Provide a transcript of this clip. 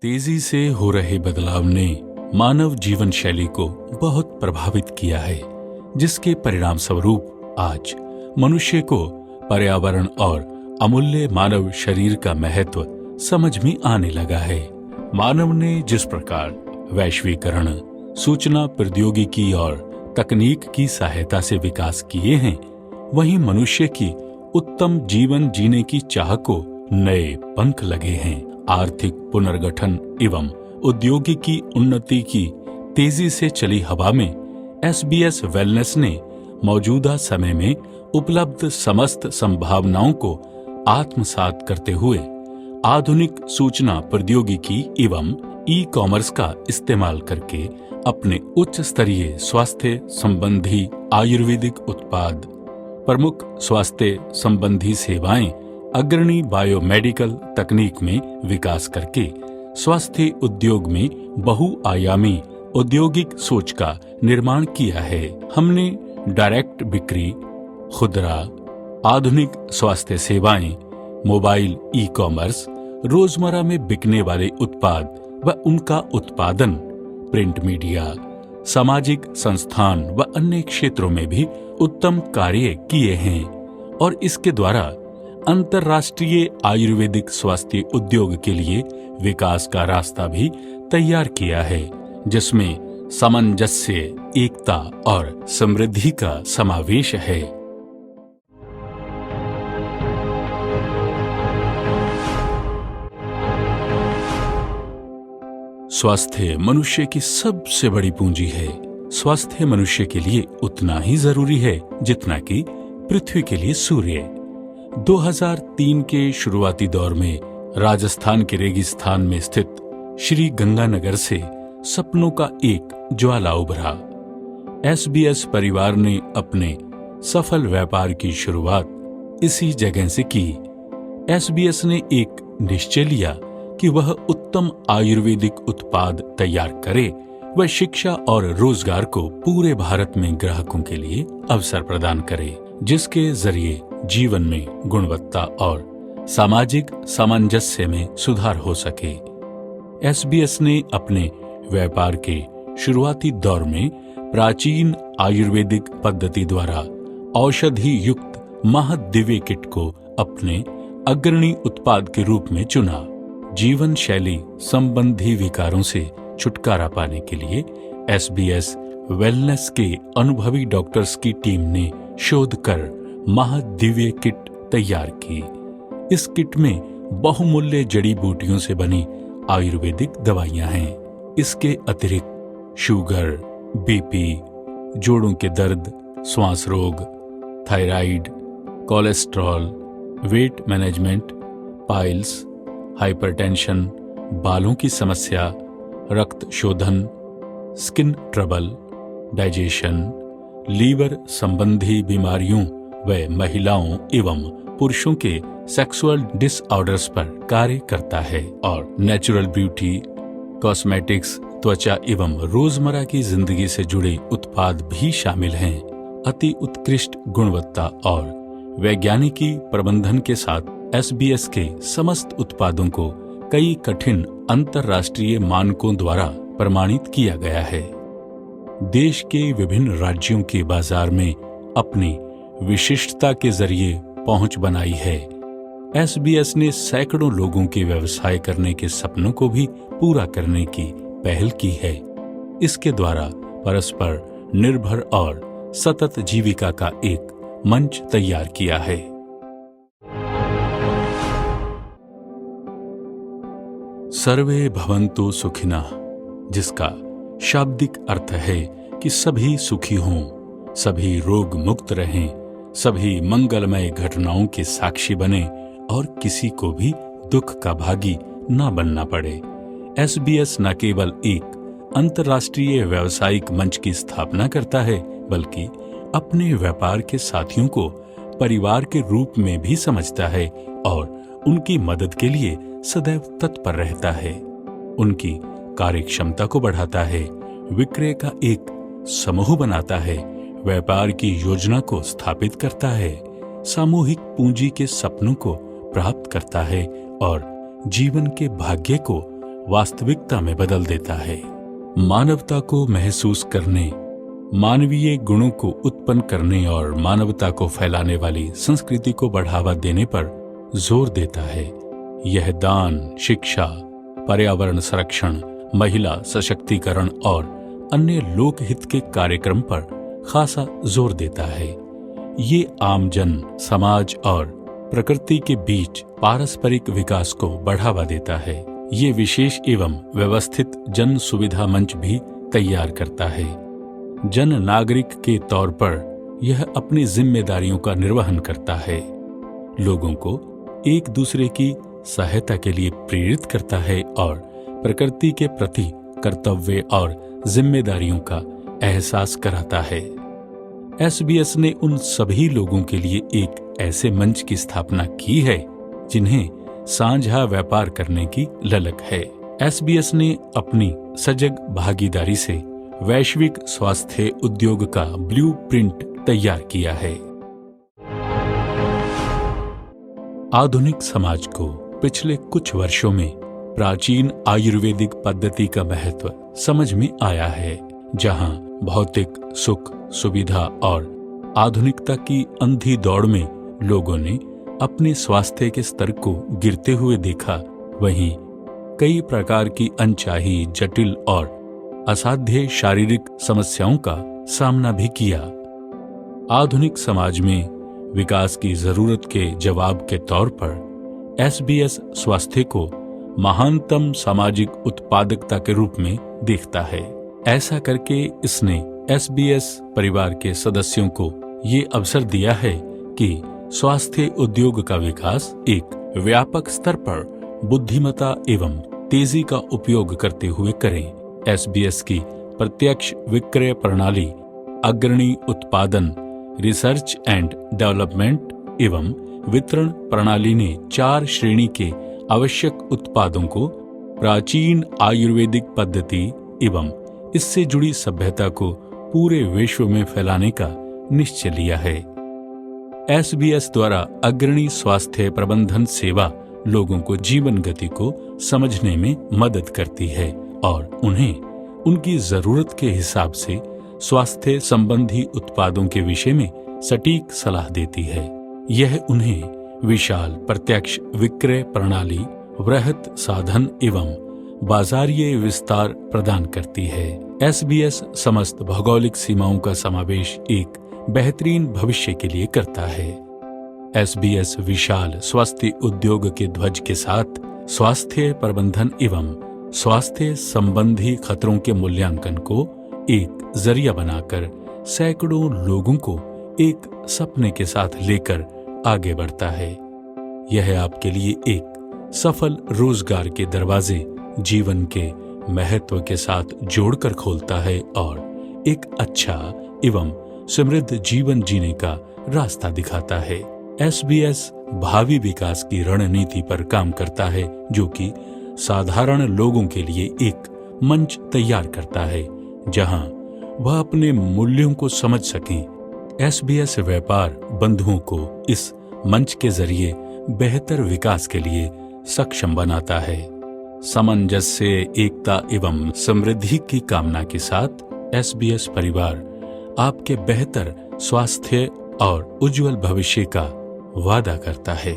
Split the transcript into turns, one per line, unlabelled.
तेजी से हो रहे बदलाव ने मानव जीवन शैली को बहुत प्रभावित किया है, जिसके परिणाम स्वरूप आज मनुष्य को पर्यावरण और अमूल्य मानव शरीर का महत्व समझ में आने लगा है। मानव ने जिस प्रकार वैश्वीकरण, सूचना प्रौद्योगिकी और तकनीक की सहायता से विकास किए हैं, वहीं मनुष्य की उत्तम जीवन जीने की चाह को नए पंख लगे हैं। आर्थिक पुनर्गठन एवं औद्योगिकी उन्नति की तेजी से चली हवा में SBS वेलनेस ने मौजूदा समय में उपलब्ध समस्त संभावनाओं को आत्मसात करते हुए आधुनिक सूचना प्रौद्योगिकी एवं ई-कॉमर्स का इस्तेमाल करके अपने उच्च स्तरीय स्वास्थ्य संबंधी आयुर्वेदिक उत्पाद, प्रमुख स्वास्थ्य संबंधी सेवाएं, अग्रणी बायोमेडिकल तकनीक में विकास करके स्वास्थ्य उद्योग में बहुआयामी औद्योगिक सोच का निर्माण किया है। हमने डायरेक्ट बिक्री, खुदरा, आधुनिक स्वास्थ्य सेवाएं, मोबाइल ई-कॉमर्स, रोजमर्रा में बिकने वाले उत्पाद व उनका उत्पादन, प्रिंट मीडिया, सामाजिक संस्थान व अन्य क्षेत्रों में भी उत्तम कार्य किए हैं और इसके द्वारा अंतर्राष्ट्रीय आयुर्वेदिक स्वास्थ्य उद्योग के लिए विकास का रास्ता भी तैयार किया है, जिसमें सामंजस्य, एकता और समृद्धि का समावेश है। स्वास्थ्य मनुष्य की सबसे बड़ी पूंजी है। स्वास्थ्य मनुष्य के लिए उतना ही जरूरी है जितना कि पृथ्वी के लिए सूर्य। 2003 के शुरुआती दौर में राजस्थान के रेगिस्तान में स्थित श्री गंगानगर से सपनों का एक ज्वाला उभरा। SBS परिवार ने अपने सफल व्यापार की शुरुआत इसी जगह से की। SBS ने एक निश्चय लिया कि वह उत्तम आयुर्वेदिक उत्पाद तैयार करे व शिक्षा और रोजगार को पूरे भारत में ग्राहकों के लिए अवसर प्रदान करे, जिसके जरिए जीवन में गुणवत्ता और सामाजिक सामंजस्य में सुधार हो सके। SBS ने अपने व्यापार के शुरुआती दौर में प्राचीन आयुर्वेदिक पद्धति द्वारा औषधि युक्त महादिव्य किट को अपने अग्रणी उत्पाद के रूप में चुना। जीवन शैली संबंधी विकारों से छुटकारा पाने के लिए SBS वेलनेस के अनुभवी डॉक्टर्स की टीम ने शोध कर महादिव्य किट तैयार की। इस किट में बहुमूल्य जड़ी बूटियों से बनी आयुर्वेदिक दवाइयां हैं। इसके अतिरिक्त शुगर, BP, जोड़ों के दर्द, श्वास रोग, thyroid, cholesterol, weight management, piles, hypertension, बालों की समस्या, रक्त शोधन, स्किन ट्रबल, डाइजेशन, लीवर संबंधी बीमारियों व महिलाओं एवं पुरुषों के सेक्सुअल डिसऑर्डर्स पर कार्य करता है और नेचुरल ब्यूटी, कॉस्मेटिक्स, त्वचा एवं रोजमर्रा की जिंदगी से जुड़े उत्पाद भी शामिल हैं। अति उत्कृष्ट गुणवत्ता और वैज्ञानिकी प्रबंधन के साथ SBS के समस्त उत्पादों को कई कठिन अंतर्राष्ट्रीय मानकों द्वारा प्रमाणित किया गया है। देश के विभिन्न राज्यों के बाजार में अपनी विशिष्टता के जरिए पहुंच बनाई है। SBS ने सैकड़ों लोगों के व्यवसाय करने के सपनों को भी पूरा करने की पहल की है। इसके द्वारा परस्पर निर्भर और सतत जीविका का एक मंच तैयार किया है। सर्वे भवन्तु सुखिनः, जिसका शाब्दिक अर्थ है कि सभी सुखी हों, सभी रोग मुक्त रहें, सभी मंगलमय घटनाओं के साक्षी बने और किसी को भी दुख का भागी न बनना पड़े। SBS न केवल एक अंतर्राष्ट्रीय व्यावसायिक मंच की स्थापना करता है, बल्कि अपने व्यापार के साथियों को परिवार के रूप में भी समझता है और उनकी मदद के लिए सदैव तत्पर रहता है। उनकी कार्यक्षमता को बढ़ाता है, विक्रय का एक समूह बनाता है, व्यापार की योजना को स्थापित करता है, सामूहिक पूंजी के सपनों को प्राप्त करता है और जीवन के भाग्य को वास्तविकता में बदल देता है। मानवता को महसूस करने, मानवीय गुणों को उत्पन्न करने और मानवता को फैलाने वाली संस्कृति को बढ़ावा देने पर जोर देता है। यह दान, शिक्षा, पर्यावरण संरक्षण, महिला सशक्तिकरण और अन्य लोकहित के कार्यक्रम पर खासा जोर देता है। ये आमजन, समाज और प्रकृति के बीच पारस्परिक विकास को बढ़ावा देता है। ये विशेष एवं व्यवस्थित जन सुविधा मंच भी तैयार करता है। जन नागरिक के तौर पर यह अपनी जिम्मेदारियों का निर्वहन करता है, लोगों को एक दूसरे की सहायता के लिए प्रेरित करता है और प्रकृति के प्रति कर्तव्य और जिम्मेदारियों का एहसास कराता है। SBS ने उन सभी लोगों के लिए एक ऐसे मंच की स्थापना की है जिन्हें साझा व्यापार करने की ललक है। SBS ने अपनी सजग भागीदारी से वैश्विक स्वास्थ्य उद्योग का ब्लूप्रिंट तैयार किया है। आधुनिक समाज को पिछले कुछ वर्षों में प्राचीन आयुर्वेदिक पद्धति का महत्व समझ में आया है, जहां भौतिक सुख, सुविधा और आधुनिकता की अंधी दौड़ में लोगों ने अपने स्वास्थ्य के स्तर को गिरते हुए देखा, वहीं कई प्रकार की अनचाही, जटिल और असाध्य शारीरिक समस्याओं का सामना भी किया। आधुनिक समाज में विकास की जरूरत के जवाब के तौर पर SBS स्वास्थ्य को महानतम सामाजिक उत्पादकता के रूप में देखता है। ऐसा करके इसने SBS परिवार के सदस्यों को ये अवसर दिया है कि स्वास्थ्य उद्योग का विकास एक व्यापक स्तर पर बुद्धिमत्ता एवं तेजी का उपयोग करते हुए करें। SBS की प्रत्यक्ष विक्रय प्रणाली अग्रणी उत्पादन, रिसर्च एंड डेवलपमेंट एवं वितरण प्रणाली ने 4 श्रेणी के आवश्यक उत्पादों को प्राचीन आयुर्वेदिक पद्धति एवं इससे जुड़ी सभ्यता को पूरे विश्व में फैलाने का निश्चय लिया है। SBS द्वारा अग्रणी स्वास्थ्य प्रबंधन सेवा लोगों को जीवन गति को समझने में मदद करती है और उन्हें उनकी जरूरत के हिसाब से स्वास्थ्य संबंधी उत्पादों के विषय में सटीक सलाह देती है। यह उन्हें विशाल प्रत्यक्ष विक्रय प्रणाली, वृहत साधन एवं बाजारीय विस्तार प्रदान करती है। SBS समस्त भौगोलिक सीमाओं का समावेश एक बेहतरीन भविष्य के लिए करता है। SBS विशाल स्वास्थ्य उद्योग के ध्वज के साथ स्वास्थ्य प्रबंधन एवं स्वास्थ्य संबंधी खतरों के मूल्यांकन को एक जरिया बनाकर सैकड़ों लोगों को एक सपने के साथ लेकर आगे बढ़ता है। यह आपके लिए एक सफल रोजगार के दरवाजे जीवन के महत्व के साथ जोड़कर खोलता है और एक अच्छा एवं समृद्ध जीवन जीने का रास्ता दिखाता है। SBS भावी विकास की रणनीति पर काम करता है, जो कि साधारण लोगों के लिए एक मंच तैयार करता है जहां वह अपने मूल्यों को समझ सकें। SBS व्यापार बंधुओं को इस मंच के जरिए बेहतर विकास के लिए सक्षम बनाता है। सामंजस्य, एकता एवं समृद्धि की कामना के साथ SBS परिवार आपके बेहतर स्वास्थ्य और उज्जवल भविष्य का वादा करता है।